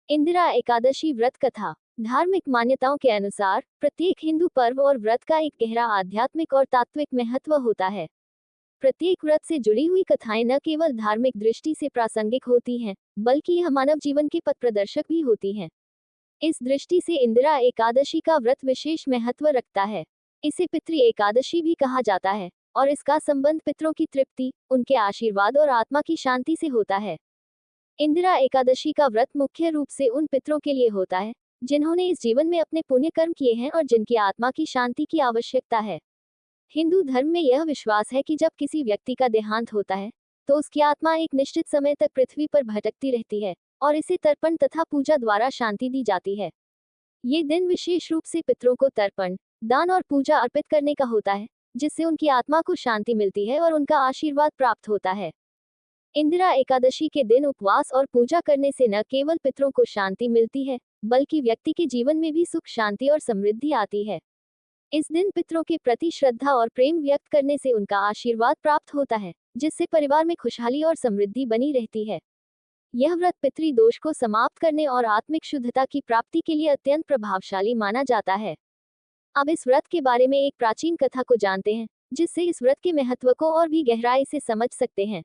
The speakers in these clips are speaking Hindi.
इंदिरा एकादशी व्रत कथा। धार्मिक मान्यताओं के अनुसार प्रत्येक हिंदू पर्व और व्रत का एक गहरा आध्यात्मिक और तात्विक महत्व होता है। प्रत्येक व्रत से जुड़ी हुई कथाएं न केवल धार्मिक दृष्टि से प्रासंगिक होती हैं, बल्कि यह मानव जीवन के पथ प्रदर्शक भी होती हैं। इस दृष्टि से इंदिरा एकादशी का व्रत विशेष महत्व रखता है। इसे पितृ एकादशी भी कहा जाता है और इसका संबंध पितरों की तृप्ति, उनके आशीर्वाद और आत्मा की शांति से होता है। इंदिरा एकादशी का व्रत मुख्य रूप से उन पितरों के लिए होता है जिन्होंने इस जीवन में अपने पुण्य कर्म किए हैं और जिनकी आत्मा की शांति की आवश्यकता है। हिंदू धर्म में यह विश्वास है कि जब किसी व्यक्ति का देहांत होता है तो उसकी आत्मा एक निश्चित समय तक पृथ्वी पर भटकती रहती है और इसे तर्पण तथा पूजा द्वारा शांति दी जाती है। ये दिन विशेष रूप से पितरों को तर्पण, दान और पूजा अर्पित करने का होता है, जिससे उनकी आत्मा को शांति मिलती है और उनका आशीर्वाद प्राप्त होता है। इंदिरा एकादशी के दिन उपवास और पूजा करने से न केवल पितरों को शांति मिलती है, बल्कि व्यक्ति के जीवन में भी सुख, शांति और समृद्धि आती है। इस दिन पितरों के प्रति श्रद्धा और प्रेम व्यक्त करने से उनका आशीर्वाद प्राप्त होता है, जिससे परिवार में खुशहाली और समृद्धि बनी रहती है। यह व्रत पितृदोष को समाप्त करने और आत्मिक शुद्धता की प्राप्ति के लिए अत्यंत प्रभावशाली माना जाता है। अब इस व्रत के बारे में एक प्राचीन कथा को जानते हैं, जिससे इस व्रत के महत्व को और भी गहराई से समझ सकते हैं।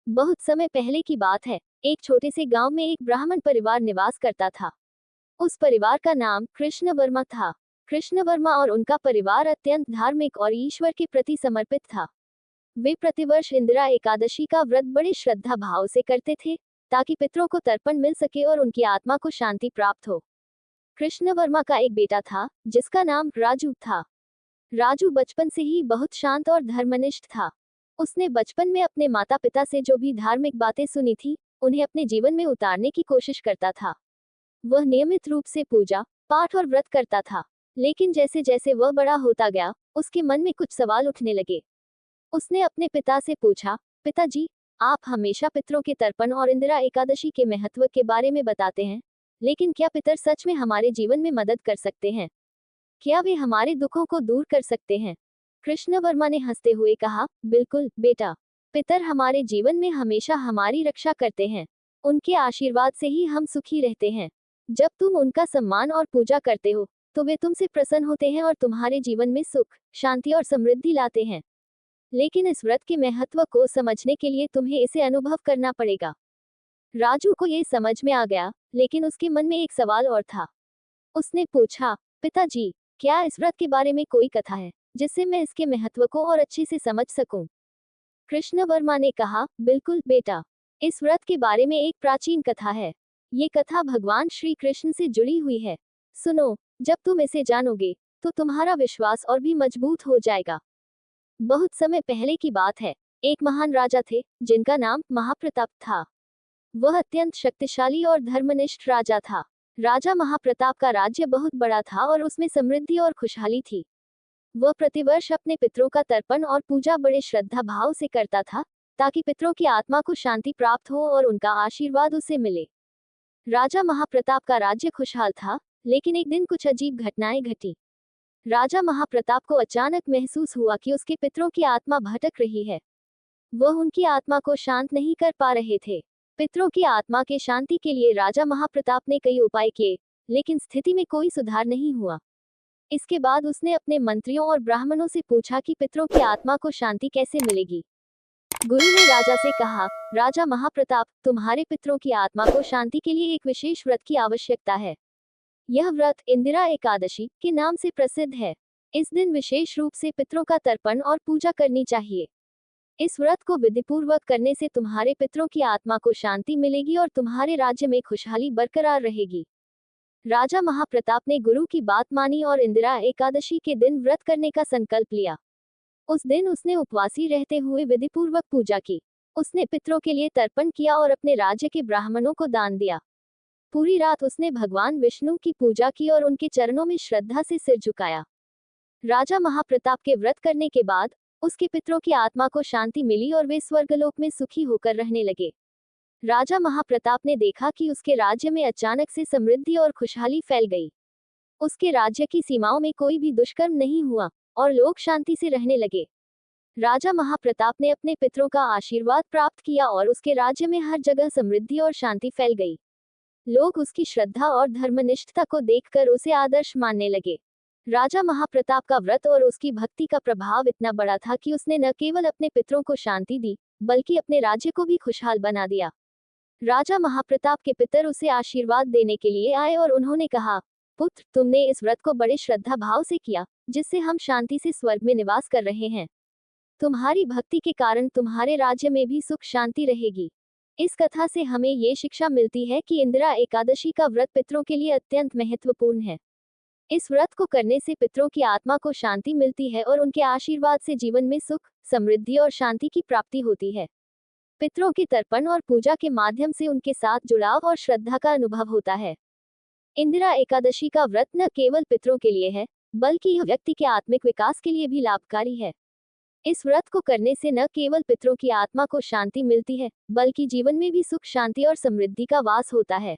बहुत समय पहले की बात है। एक छोटे से गांव में एक ब्राह्मण परिवार निवास करता था। उस परिवार का नाम कृष्ण वर्मा था। कृष्ण वर्मा और उनका परिवार अत्यंत धार्मिक और ईश्वर के प्रति समर्पित था। वे प्रतिवर्ष इंदिरा एकादशी का व्रत बड़े श्रद्धा भाव से करते थे, ताकि पितरों को तर्पण मिल सके और उनकी आत्मा को शांति प्राप्त हो। कृष्ण वर्मा का एक बेटा था, जिसका नाम राजू था। राजू बचपन से ही बहुत शांत और धर्मनिष्ठ था। उसने बचपन में अपने माता पिता से जो भी धार्मिक बातें सुनी थी, उन्हें अपने जीवन में उतारने की कोशिश करता था। वह नियमित रूप से पूजा, पाठ और व्रत करता था। लेकिन जैसे जैसे वह बड़ा होता गया, उसके मन में कुछ सवाल उठने लगे। उसने अपने पिता से पूछा, पिताजी, आप हमेशा पितरों के तर्पण और इंदिरा एकादशी के महत्व के बारे में बताते हैं, लेकिन क्या पितर सच में हमारे जीवन में मदद कर सकते हैं? क्या वे हमारे दुखों को दूर कर सकते हैं? कृष्ण वर्मा ने हंसते हुए कहा, बिल्कुल बेटा, पितर हमारे जीवन में हमेशा हमारी रक्षा करते हैं। उनके आशीर्वाद से ही हम सुखी रहते हैं। जब तुम उनका सम्मान और पूजा करते हो, तो वे तुमसे प्रसन्न होते हैं और तुम्हारे जीवन में सुख, शांति और समृद्धि लाते हैं। लेकिन इस व्रत के महत्व को समझने के लिए तुम्हें इसे अनुभव करना पड़ेगा। राजू को ये समझ में आ गया, लेकिन उसके मन में एक सवाल और था। उसने पूछा, पिताजी, क्या इस व्रत के बारे में कोई कथा है जिससे मैं इसके महत्व को और अच्छे से समझ सकूं? कृष्ण वर्मा ने कहा, बिल्कुल बेटा, इस व्रत के बारे में एक प्राचीन कथा है। ये कथा भगवान श्री कृष्ण से जुड़ी हुई है। सुनो, जब तुम इसे जानोगे, तो तुम्हारा विश्वास और भी मजबूत हो जाएगा। बहुत समय पहले की बात है। एक महान राजा थे, जिनका नाम महाप्रताप था। वह अत्यंत शक्तिशाली और धर्मनिष्ठ राजा था। राजा महाप्रताप का राज्य बहुत बड़ा था और उसमें समृद्धि और खुशहाली थी। वह प्रतिवर्ष अपने पितरों का तर्पण और पूजा बड़े श्रद्धा भाव से करता था, ताकि पितरों की आत्मा को शांति प्राप्त हो और उनका आशीर्वाद उसे मिले। राजा महाप्रताप का राज्य खुशहाल था, लेकिन एक दिन कुछ अजीब घटनाएं घटी। राजा महाप्रताप को अचानक महसूस हुआ कि उसके पितरों की आत्मा भटक रही है। वह उनकी आत्मा को शांत नहीं कर पा रहे थे। पितरों की आत्मा के शांति के लिए राजा महाप्रताप ने कई उपाय किए, लेकिन स्थिति में कोई सुधार नहीं हुआ। इसके बाद उसने अपने मंत्रियों और ब्राह्मणों से पूछा कि पितरों की आत्मा को शांति कैसे मिलेगी। गुरु ने राजा से कहा, राजा महाप्रताप, तुम्हारे पितरों की आत्मा को शांति के लिए एक विशेष व्रत की आवश्यकता है। यह व्रत इंदिरा एकादशी के नाम से प्रसिद्ध है। इस दिन विशेष रूप से पितरों का तर्पण और पूजा करनी चाहिए। इस व्रत को विधिपूर्वक करने से तुम्हारे पितरों की आत्मा को शांति मिलेगी और तुम्हारे राज्य में खुशहाली बरकरार रहेगी। राजा महाप्रताप ने गुरु की बात मानी और इंदिरा एकादशी के दिन व्रत करने का संकल्प लिया। उस दिन उसने उपवासी रहते हुए विधिपूर्वक पूजा की। उसने पितरों के लिए तर्पण किया और अपने राज्य के ब्राह्मणों को दान दिया। पूरी रात उसने भगवान विष्णु की पूजा की और उनके चरणों में श्रद्धा से सिर झुकाया। राजा महाप्रताप के व्रत करने के बाद उसके पितरों की आत्मा को शांति मिली और वे स्वर्गलोक में सुखी होकर रहने लगे। राजा महाप्रताप ने देखा कि उसके राज्य में अचानक से समृद्धि और खुशहाली फैल गई। उसके राज्य की सीमाओं में कोई भी दुष्कर्म नहीं हुआ और लोग शांति से रहने लगे। राजा महाप्रताप ने अपने पितरों का आशीर्वाद प्राप्त किया और उसके राज्य में हर जगह समृद्धि और शांति फैल गई। लोग उसकी श्रद्धा और धर्मनिष्ठता को देखकर उसे आदर्श मानने लगे। राजा महाप्रताप का व्रत और उसकी भक्ति का प्रभाव इतना बड़ा था कि उसने न केवल अपने पितरों को शांति दी, बल्कि अपने राज्य को भी खुशहाल बना दिया। राजा महाप्रताप के पितर उसे आशीर्वाद देने के लिए आए और उन्होंने कहा, पुत्र, तुमने इस व्रत को बड़े श्रद्धा भाव से किया, जिससे हम शांति से स्वर्ग में निवास कर रहे हैं। तुम्हारी भक्ति के कारण तुम्हारे राज्य में भी सुख शांति रहेगी। इस कथा से हमें ये शिक्षा मिलती है कि इंदिरा एकादशी का व्रत पितरों के लिए अत्यंत महत्वपूर्ण है। इस व्रत को करने से पितरों की आत्मा को शांति मिलती है और उनके आशीर्वाद से जीवन में सुख, समृद्धि और शांति की प्राप्ति होती है। पितरों के तर्पण और पूजा के माध्यम से उनके साथ जुड़ाव और श्रद्धा का अनुभव होता है। इंदिरा एकादशी का व्रत न केवल पितरों के लिए है, बल्कि यह व्यक्ति के आत्मिक विकास के लिए भी लाभकारी है। इस व्रत को करने से न केवल पितरों की आत्मा को शांति मिलती है, बल्कि जीवन में भी सुख शांति और समृद्धि का वास होता है।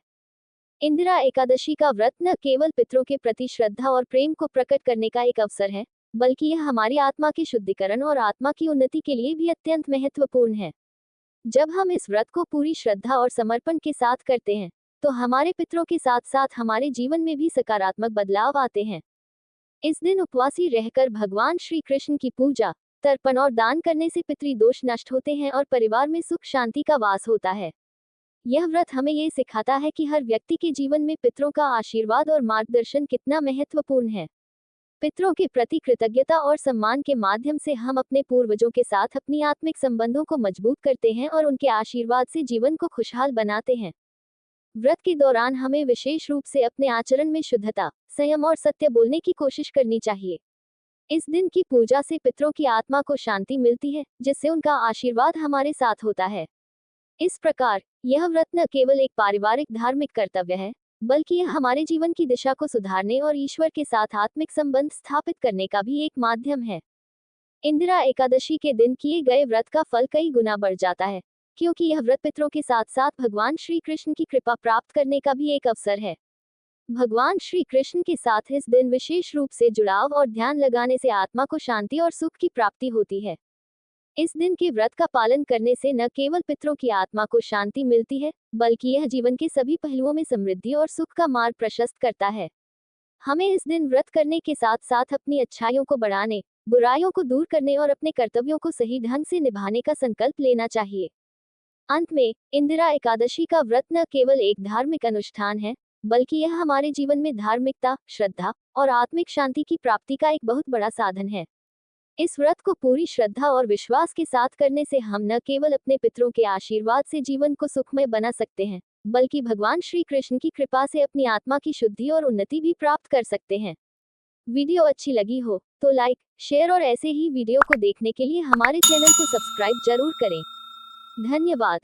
इंदिरा एकादशी का व्रत न केवल पितरों के प्रति श्रद्धा और प्रेम को प्रकट करने का एक अवसर है, बल्कि यह हमारी आत्मा के शुद्धिकरण और आत्मा की उन्नति के लिए भी अत्यंत महत्वपूर्ण है। जब हम इस व्रत को पूरी श्रद्धा और समर्पण के साथ करते हैं, तो हमारे पितरों के साथ साथ हमारे जीवन में भी सकारात्मक बदलाव आते हैं। इस दिन उपवासी रहकर भगवान श्री कृष्ण की पूजा, तर्पण और दान करने से पितृदोष नष्ट होते हैं और परिवार में सुख शांति का वास होता है। यह व्रत हमें ये सिखाता है कि हर व्यक्ति के जीवन में पितरों का आशीर्वाद और मार्गदर्शन कितना महत्वपूर्ण है। पितरों के प्रति कृतज्ञता और सम्मान के माध्यम से हम अपने पूर्वजों के साथ अपनी आत्मिक संबंधों को मजबूत करते हैं और उनके आशीर्वाद से जीवन को खुशहाल बनाते हैं। व्रत के दौरान हमें विशेष रूप से अपने आचरण में शुद्धता, संयम और सत्य बोलने की कोशिश करनी चाहिए। इस दिन की पूजा से पितरों की आत्मा को शांति मिलती है, जिससे उनका आशीर्वाद हमारे साथ होता है। इस प्रकार यह व्रत न केवल एक पारिवारिक धार्मिक कर्तव्य है, बल्कि यह हमारे जीवन की दिशा को सुधारने और ईश्वर के साथ आत्मिक संबंध स्थापित करने का भी एक माध्यम है। इंदिरा एकादशी के दिन किए गए व्रत का फल कई गुना बढ़ जाता है, क्योंकि यह व्रत पितरों के साथ साथ भगवान श्री कृष्ण की कृपा प्राप्त करने का भी एक अवसर है। भगवान श्री कृष्ण के साथ इस दिन विशेष रूप से जुड़ाव और ध्यान लगाने से आत्मा को शांति और सुख की प्राप्ति होती है। इस दिन के व्रत का पालन करने से न केवल पितरों की आत्मा को शांति मिलती है, बल्कि यह जीवन के सभी पहलुओं में समृद्धि और सुख का मार्ग प्रशस्त करता है। हमें इस दिन व्रत करने के साथ साथ अपनी अच्छाइयों को बढ़ाने, बुराइयों को दूर करने और अपने कर्तव्यों को सही ढंग से निभाने का संकल्प लेना चाहिए। अंत में, इंदिरा एकादशी का व्रत न केवल एक धार्मिक अनुष्ठान है, बल्कि यह हमारे जीवन में धार्मिकता, श्रद्धा और आत्मिक शांति की प्राप्ति का एक बहुत बड़ा साधन है। इस व्रत को पूरी श्रद्धा और विश्वास के साथ करने से हम न केवल अपने पितरों के आशीर्वाद से जीवन को सुखमय बना सकते हैं, बल्कि भगवान श्री कृष्ण की कृपा से अपनी आत्मा की शुद्धि और उन्नति भी प्राप्त कर सकते हैं। वीडियो अच्छी लगी हो तो लाइक, शेयर और ऐसे ही वीडियो को देखने के लिए हमारे चैनल को सब्सक्राइब जरूर करें। धन्यवाद।